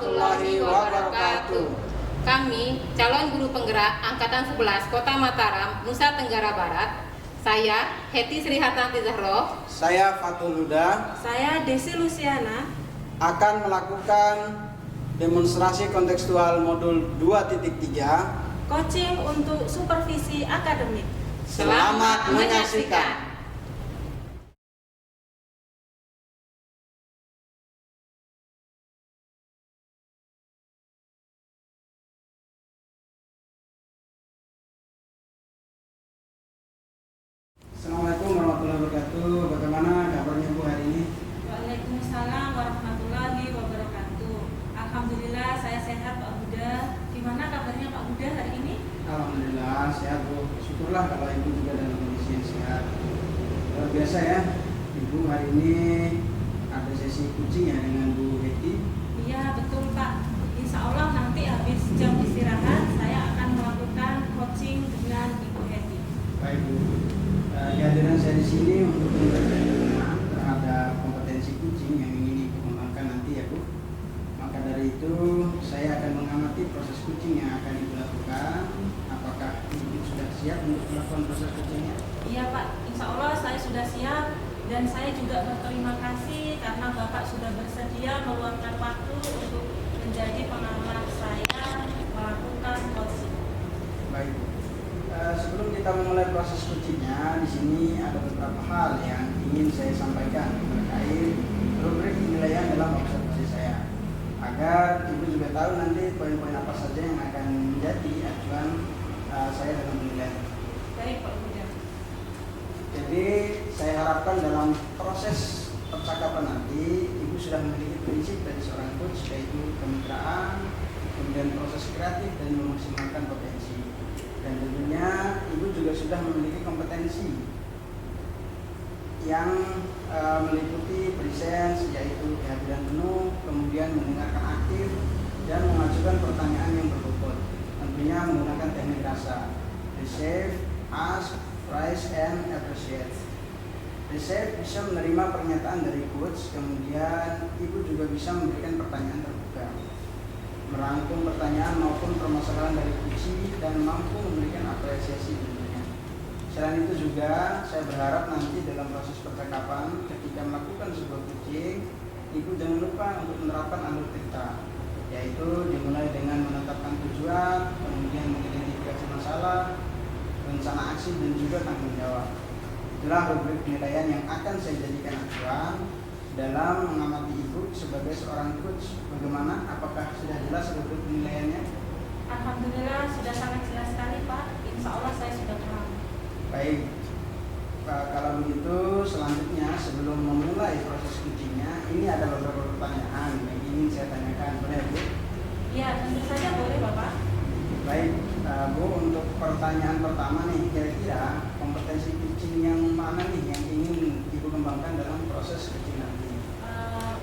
warahmatullahi wabarakatuh. Kami, calon guru penggerak Angkatan 11 Kota Mataram, Nusa Tenggara Barat. Saya, Heti Sri Hartanti Zahro. Saya Fatul Huda. Saya Desi Luciana. Akan melakukan demonstrasi kontekstual modul 2.3. Coaching untuk supervisi akademik. Selamat menyaksikan. Assalamualaikum warahmatullahi wabarakatuh. Bagaimana kabarnya Bu hari ini? Waalaikumsalam warahmatullahi wabarakatuh. Alhamdulillah saya sehat Pak Huda. Gimana kabarnya Pak Huda hari ini? Alhamdulillah sehat Bu. Syukurlah kalau Ibu juga dalam kondisi yang sehat. Luar biasa ya, Ibu hari ini ada sesi coaching ya dengan Bu Heti. Iya betul Pak. Insya Allah nanti habis jam istirahat saya akan melakukan coaching dengan Ibu Heti. Baik Bu. Kehadiran saya di sini untuk memberikan dukungan terhadap kompetensi coaching yang ingin Ibu kembangkan nanti ya Bu. Maka dari itu saya akan mengamati proses coaching yang akan Ibu lakukan. Apakah Ibu sudah siap untuk melakukan proses coachingnya? Iya Pak, insya Allah saya sudah siap dan saya juga berterima kasih karena Bapak sudah bersedia meluangkan waktu untuk menjadi pengamat saya melakukan coaching. Baik Bu. Sebelum kita memulai proses coachingnya, di sini ada beberapa hal yang ingin saya sampaikan terkait rubrik penilaian dalam observasi saya, agar Ibu juga tahu nanti poin-poin apa saja yang akan menjadi acuan saya dalam penilaian. Baik Pak Huda. Jadi saya harapkan dalam proses percakapan nanti Ibu sudah memiliki prinsip dari seorang coach, yaitu kemitraan, kemudian proses kreatif dan memaksimalkan potensi. Dan tentunya Ibu juga sudah memiliki kompetensi yang meliputi presence, yaitu kehadiran penuh, kemudian mendengarkan aktif dan mengajukan pertanyaan yang berbobot. Tentunya menggunakan teknik rasa, receive, ask, praise, and appreciate. Receive bisa menerima pernyataan dari coach, kemudian Ibu juga bisa memberikan pertanyaan terbuka, merangkum pertanyaan maupun permasalahan dari kunci dan mampu memberikan apresiasi tentunya. Selain itu juga saya berharap nanti dalam proses percakapan ketika melakukan sebuah coaching, Ibu jangan lupa untuk menerapkan alur cerita, yaitu dimulai dengan menetapkan tujuan, kemudian mengidentifikasi masalah, rencana aksi dan juga tanggung jawab. Itulah rubrik penilaian yang akan saya jadikan acuan dalam mengamati Ibu sebagai seorang coach. Bagaimana? Apakah sudah jelas rubrik penilaiannya? Alhamdulillah sudah sangat jelas sekali Pak. Insya Allah saya sudah paham. Baik, kalau begitu selanjutnya sebelum memulai proses coachingnya, ini ada beberapa pertanyaan yang ingin saya tanyakan. Boleh Bu? Ya tentu saja boleh Bapak. Baik Bu, untuk pertanyaan pertama nih, kira-kira kompetensi coaching yang mana nih yang ingin Ibu kembangkan dalam proses coaching nanti?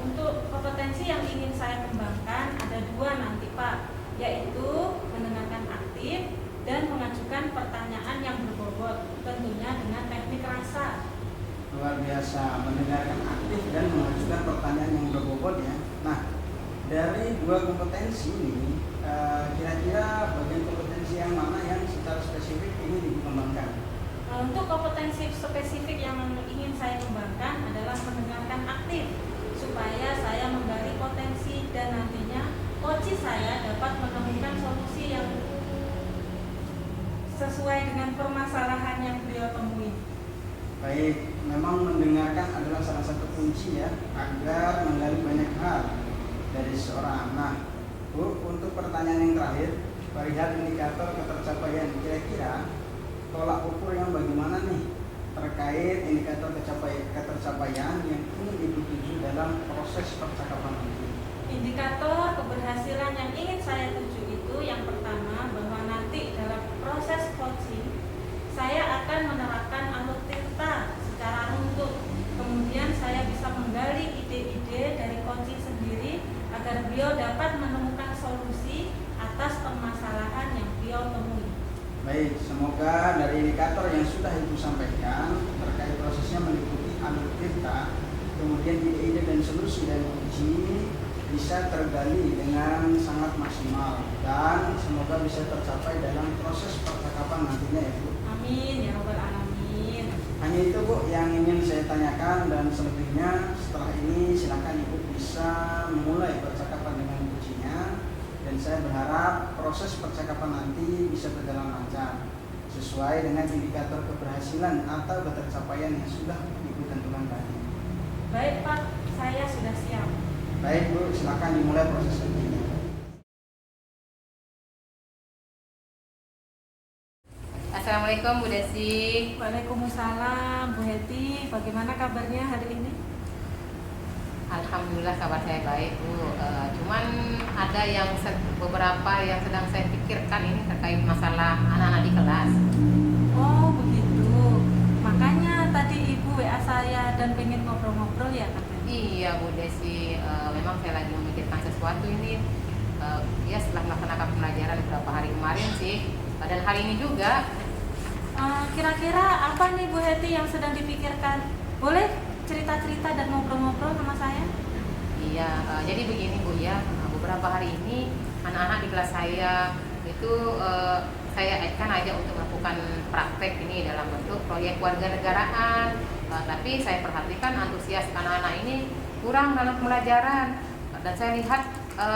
Untuk kompetensi yang ingin saya kembangkan ada dua nanti Pak, yaitu mendengarkan aktif dan mengajukan pertanyaan yang berbobot, tentunya dengan teknik rasa. Luar biasa, mendengarkan aktif dan mengajukan pertanyaan yang berbobot ya. Nah, dari dua kompetensi ini, kira-kira bagian kompetensi yang mana yang secara spesifik ingin dikembangkan? Untuk kompetensi spesifik yang ingin saya kembangkan adalah mendengarkan aktif, supaya saya menggali potensi dan nantinya coach saya dapat menemukan solusi yang sesuai dengan permasalahan yang beliau temui. Baik, memang mendengarkan adalah salah satu kunci ya, agar menggali banyak hal dari seorang. Nah Bu, untuk pertanyaan yang terakhir, perihal indikator ketercapaian, kira-kira tolak ukur yang bagaimana nih terkait indikator ketercapaian yang ingin Ibu tuju dalam proses percakapan ini? Indikator keberhasilan yang ingin saya tuju itu yang pertama, bahwa nanti dalam proses coaching saya akan menerapkan alur cerita secara runtut. Kemudian saya bisa menggali ide-ide dari coaching sendiri agar beliau dapat menemukan solusi atas permasalahan yang beliau temui. Baik, semoga dari indikator yang sudah Ibu sampaikan terkait prosesnya meliputi alur cerita, kemudian ide-ide dan solusi dari uji, bisa tergali dengan sangat maksimal dan semoga bisa tercapai dalam proses percakapan nantinya ya Bu. Amin ya Rabbal Alamin. Hanya itu Bu yang ingin saya tanyakan, dan selebihnya setelah ini silakan Ibu bisa memulai percakapan dengan kuncinya, dan saya berharap proses percakapan nanti bisa berjalan lancar sesuai dengan indikator keberhasilan atau ketercapaian yang sudah Ibu tentukan tadi. Baik Pak, saya sudah siap. Baik Bu, silakan dimulai proses kuncinya. Assalamualaikum Bu Desi. Waalaikumsalam Bu Heti, bagaimana kabarnya hari ini? Alhamdulillah kabar saya baik Bu. Cuman ada beberapa yang sedang saya pikirkan ini terkait masalah anak-anak di kelas. Oh begitu, makanya tadi Ibu WA saya dan pengen ngobrol-ngobrol ya katanya. Iya Bu Desi, memang saya lagi memikirkan sesuatu ini. Ya setelah melaksanakan pembelajaran beberapa hari kemarin sih, dan hari ini juga. Kira-kira apa nih Bu Heti yang sedang dipikirkan? Boleh cerita-cerita dan ngobrol-ngobrol sama saya? Iya, jadi begini Bu ya, beberapa hari ini anak-anak di kelas saya itu saya akan aja untuk melakukan praktek ini dalam bentuk proyek warganegaraan. Tapi saya perhatikan antusias anak-anak ini kurang dalam pembelajaran, dan saya lihat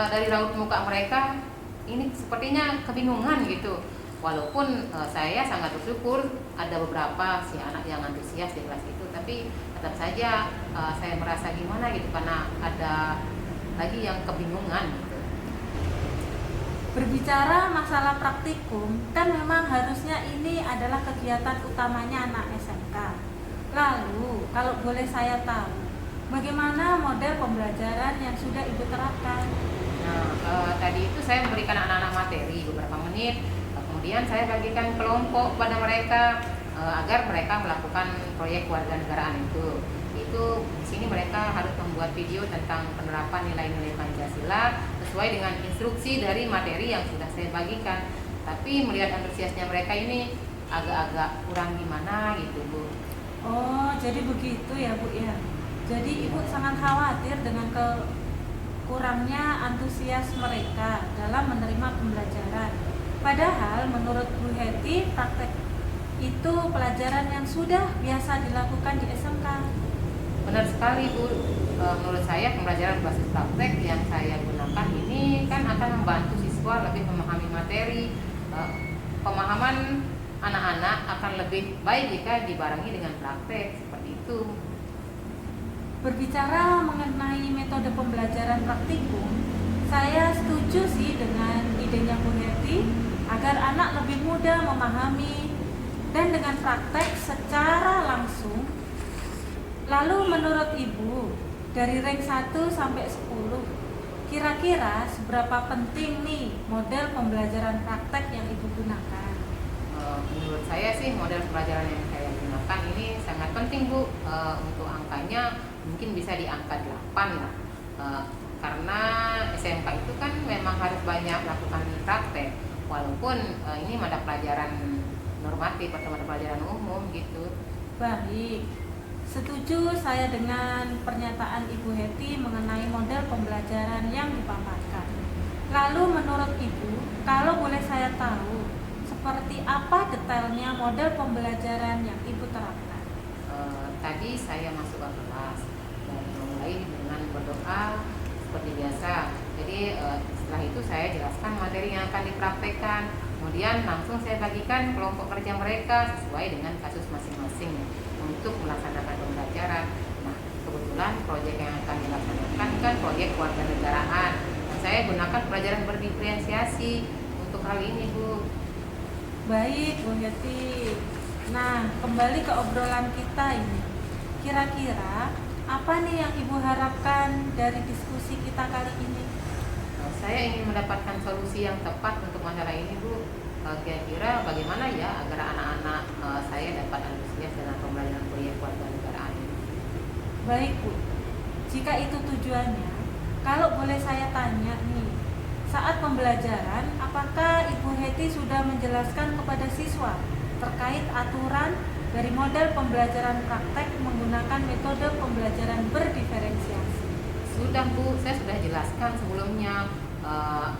dari raut muka mereka ini sepertinya kebingungan gitu. Walaupun saya sangat bersyukur ada beberapa si anak yang antusias di kelas itu, tapi tetap saja saya merasa gimana gitu karena ada lagi yang kebingungan gitu. Berbicara masalah praktikum, kan memang harusnya ini adalah kegiatan utamanya anak SMK. Lalu, kalau boleh saya tahu, bagaimana model pembelajaran yang sudah Ibu terapkan? Nah, tadi itu saya memberikan anak-anak materi beberapa menit, kemudian saya bagikan kelompok pada mereka agar mereka melakukan proyek kewarganegaraan itu. Itu di sini mereka harus membuat video tentang penerapan nilai-nilai Pancasila sesuai dengan instruksi dari materi yang sudah saya bagikan. Tapi melihat antusiasnya mereka ini agak-agak kurang gimana gitu Bu. Oh, jadi begitu ya Bu ya. Jadi Ibu sangat khawatir dengan kurangnya antusias mereka dalam menerima pembelajaran. Padahal menurut Bu Heti, praktek itu pelajaran yang sudah biasa dilakukan di SMK. Benar sekali Bu. Menurut saya pembelajaran berbasis praktek yang saya gunakan ini kan akan membantu siswa lebih memahami materi. Pemahaman anak-anak akan lebih baik jika dibarengi dengan praktek seperti itu. Berbicara mengenai metode pembelajaran praktikum, saya setuju sih dengan idenya Bu Heti agar anak lebih mudah memahami dan dengan praktek secara langsung. Lalu menurut Ibu, dari rank 1 sampai 10, kira-kira seberapa penting nih model pembelajaran praktek yang Ibu gunakan? Menurut saya sih model pembelajaran yang saya gunakan ini sangat penting Bu. Untuk angkanya mungkin bisa di angka 8 lah. Karena SMK itu kan memang harus banyak melakukan praktek, walaupun ini mata pelajaran normatif atau mata pelajaran umum gitu. Baik, setuju saya dengan pernyataan Ibu Heti mengenai model pembelajaran yang dipaparkan. Lalu menurut Ibu, kalau boleh saya tahu, seperti apa detailnya model pembelajaran yang Ibu terapkan? Tadi saya masuk ke kelas dan mulai dengan berdoa seperti biasa. Jadi setelah itu saya jelaskan materi yang akan dipraktekkan. Kemudian langsung saya bagikan kelompok kerja mereka sesuai dengan kasus masing-masing untuk melaksanakan pembelajaran. Nah, kebetulan proyek yang akan dilaksanakan kan proyek kewarganegaraan. Nah, saya gunakan pelajaran berdiferensiasi untuk hal ini Bu. Baik Bu Heti. Nah, kembali ke obrolan kita ini. Kira-kira apa nih yang Ibu harapkan dari diskusi kita kali ini? Saya ingin mendapatkan solusi yang tepat untuk masalah ini Bu. Kira-kira bagaimana ya agar anak-anak saya dapat antusias dengan pembelajaran proyek kewarganegaraan ini? Baik Bu, jika itu tujuannya, kalau boleh saya tanya nih, saat pembelajaran apakah Ibu Heti sudah menjelaskan kepada siswa terkait aturan dari model pembelajaran praktek menggunakan metode pembelajaran berdiferensiasi? Sudah Bu, saya sudah jelaskan sebelumnya.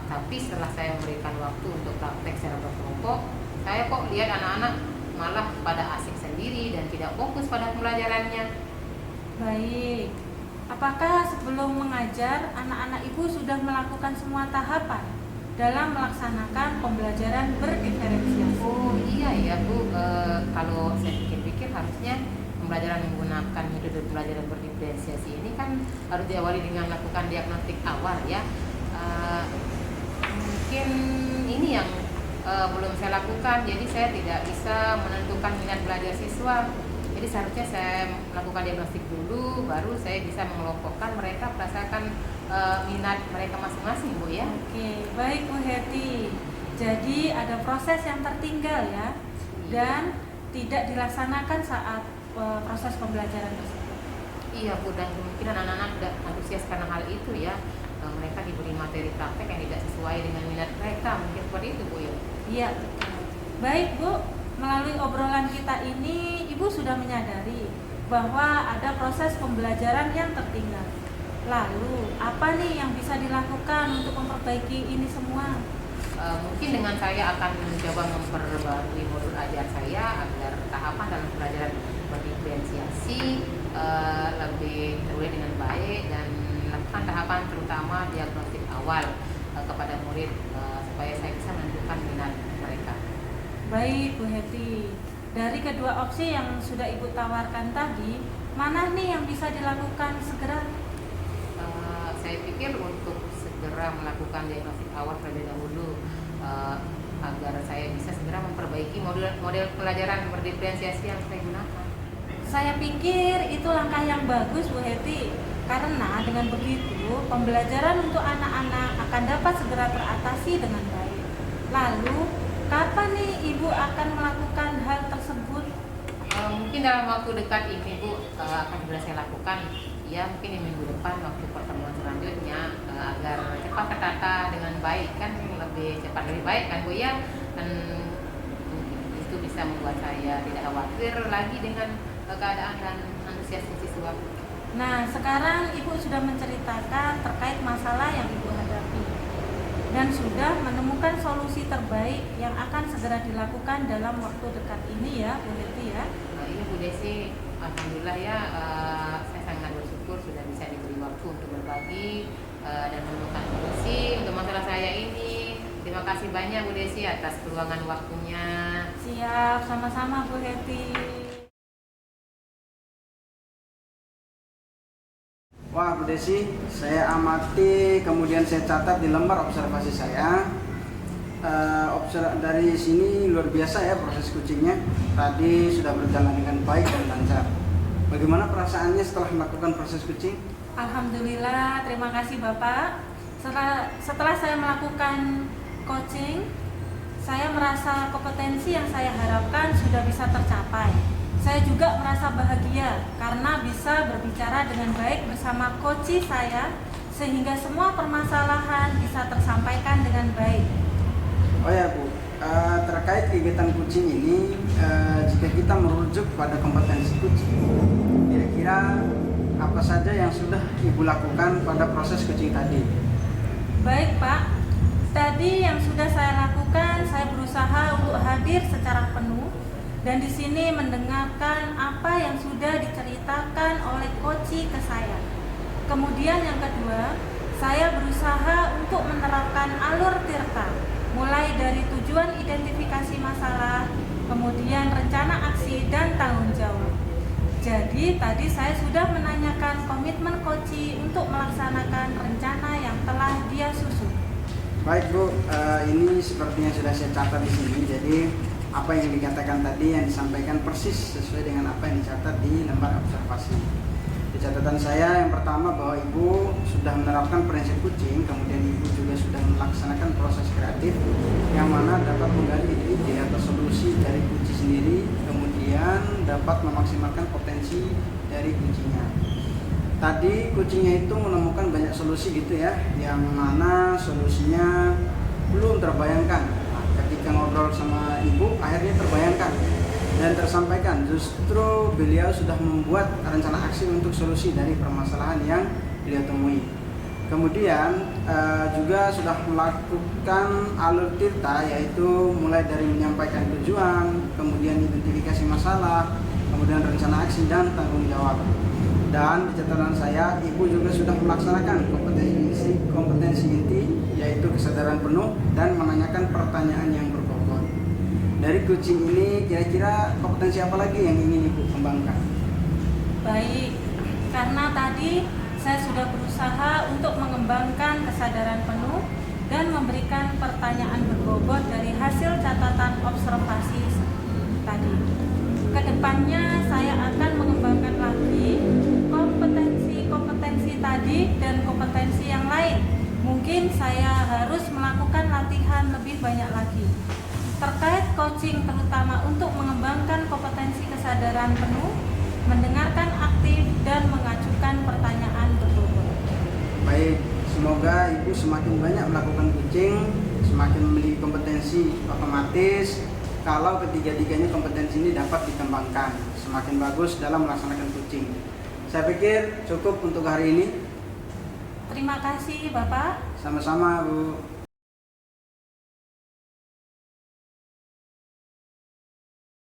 Tapi setelah saya memberikan waktu untuk praktek secara berkelompok, saya kok lihat anak-anak malah pada asik sendiri dan tidak fokus pada pembelajarannya. Baik. Apakah sebelum mengajar, anak-anak Ibu sudah melakukan semua tahapan dalam melaksanakan pembelajaran berdiferensiasi? Oh iya ya Bu, kalau saya pikir-pikir harusnya pembelajaran menggunakan metode pembelajaran berdiferensiasi ini kan harus diawali dengan melakukan diagnostik awal ya. Mungkin ini yang belum saya lakukan, jadi saya tidak bisa menentukan minat belajar siswa. Jadi seharusnya saya melakukan diagnostik dulu, baru saya bisa mengelompokkan mereka berdasarkan minat mereka masing-masing Bu ya. Oke, baik Bu Heti. Jadi ada proses yang tertinggal ya, dan tidak dilaksanakan saat proses pembelajaran tersebut. Iya Bu, dan kemungkinan anak-anak tidak antusias karena hal itu ya. Mereka diberi materi praktek yang tidak sesuai dengan minat mereka, mungkin seperti itu Bu ya. Iya, betul. Baik Bu, melalui obrolan kita ini Ibu sudah menyadari bahwa ada proses pembelajaran yang tertinggal. Lalu, apa nih yang bisa dilakukan untuk memperbaiki ini semua? Mungkin dengan saya akan mencoba memperbarui modul ajar saya agar tahapan dalam pembelajaran berdiferensiasi lebih terurut dengan baik dan melakukan tahapan terutama diagnostik awal kepada murid supaya saya bisa menentukan minat mereka. Baik Bu Heti, dari kedua opsi yang sudah Ibu tawarkan tadi, mana nih yang bisa dilakukan segera? Saya pikir untuk segera melakukan diagnostik awal terlebih dahulu agar saya bisa segera memperbaiki model pelajaran berdiferensiasi yang saya gunakan. Saya pikir itu langkah yang bagus Bu Heti, karena dengan begitu pembelajaran untuk anak-anak akan dapat segera teratasi dengan baik. Lalu, kapan nih Ibu akan melakukan hal tersebut? Mungkin dalam waktu dekat ini Bu akan segera saya lakukan. Ya mungkin di minggu depan waktu pertemuan selanjutnya agar cepat tertata dengan baik, kan lebih cepat lebih baik kan Bu ya, dan itu bisa membuat saya tidak khawatir lagi dengan keadaan dan antusiasme siswa. Nah, sekarang Ibu sudah menceritakan terkait masalah yang Ibu hadapi dan sudah menemukan solusi terbaik yang akan segera dilakukan dalam waktu dekat ini ya Bu Heti ya. Iya Bu Desi, alhamdulillah ya, saya sangat bersyukur sudah bisa diberi waktu untuk berbagi dan menemukan solusi untuk masalah saya ini. Terima kasih banyak Bu Desi atas peluangan waktunya. Siap, sama-sama Bu Heti. Wah Bu Desi, saya amati kemudian saya catat di lembar observasi saya. Dari sini luar biasa ya proses coachingnya. Tadi sudah berjalan dengan baik dan lancar. Bagaimana perasaannya setelah melakukan proses coaching? Alhamdulillah, terima kasih Bapak. Setelah saya melakukan coaching, saya merasa kompetensi yang saya harapkan sudah bisa tercapai. Saya juga merasa bahagia karena bisa berbicara dengan baik bersama coach saya sehingga semua permasalahan bisa tersampaikan dengan baik. Oh ya Bu, terkait kegiatan coaching ini, jika kita merujuk pada kompetensi coaching, kira-kira apa saja yang sudah Ibu lakukan pada proses coaching tadi? Baik Pak, tadi yang sudah saya lakukan, saya berusaha untuk hadir secara penuh dan di sini mendengarkan apa yang sudah diceritakan oleh coach ke saya. Kemudian yang kedua, saya berusaha untuk menerapkan alur tirta, mulai dari tujuan identifikasi masalah, kemudian rencana aksi dan tanggung jawab. Jadi tadi saya sudah menanyakan komitmen coach untuk melaksanakan rencana yang telah dia susun. Baik Bu, ini sepertinya sudah saya catat di sini. Jadi apa yang dikatakan tadi yang disampaikan persis sesuai dengan apa yang dicatat di lembar observasi. Di catatan saya yang pertama bahwa Ibu sudah menerapkan prinsip coaching, kemudian Ibu juga sudah melaksanakan proses kreatif yang mana dapat menggali ide atau solusi dari coach sendiri, kemudian dapat memaksimalkan potensi dari coachingnya. Tadi coachingnya itu menemukan banyak solusi gitu ya, yang mana solusinya belum terbayangkan. Nah, ketika ngobrol sama Ibu akhirnya terbayangkan dan tersampaikan. Justru beliau sudah membuat rencana aksi untuk solusi dari permasalahan yang beliau temui. Kemudian juga sudah melakukan alur tirta, yaitu mulai dari menyampaikan tujuan, kemudian identifikasi masalah, kemudian rencana aksi dan tanggung jawab. Dan di catatan saya, Ibu juga sudah melaksanakan kompetensi inti, yaitu kesadaran penuh dan menanyakan pertanyaan yang berbobot. Dari coaching ini kira-kira kompetensi apa lagi yang ingin Ibu kembangkan? Baik, karena tadi saya sudah berusaha untuk mengembangkan kesadaran penuh dan memberikan pertanyaan berbobot dari hasil catatan observasi tadi. Kedepannya saya akan mengembangkan lagi kompetensi tadi dan kompetensi yang lain. Mungkin saya harus melakukan latihan lebih banyak lagi terkait coaching, terutama untuk mengembangkan kompetensi kesadaran penuh, mendengarkan aktif dan mengajukan pertanyaan berbobot. Baik, semoga Ibu semakin banyak melakukan coaching, semakin memiliki kompetensi otomatis. Kalau ketiga-tiganya kompetensi ini dapat dikembangkan, semakin bagus dalam melaksanakan coaching. Saya pikir cukup untuk hari ini. Terima kasih Bapak. Sama-sama Bu.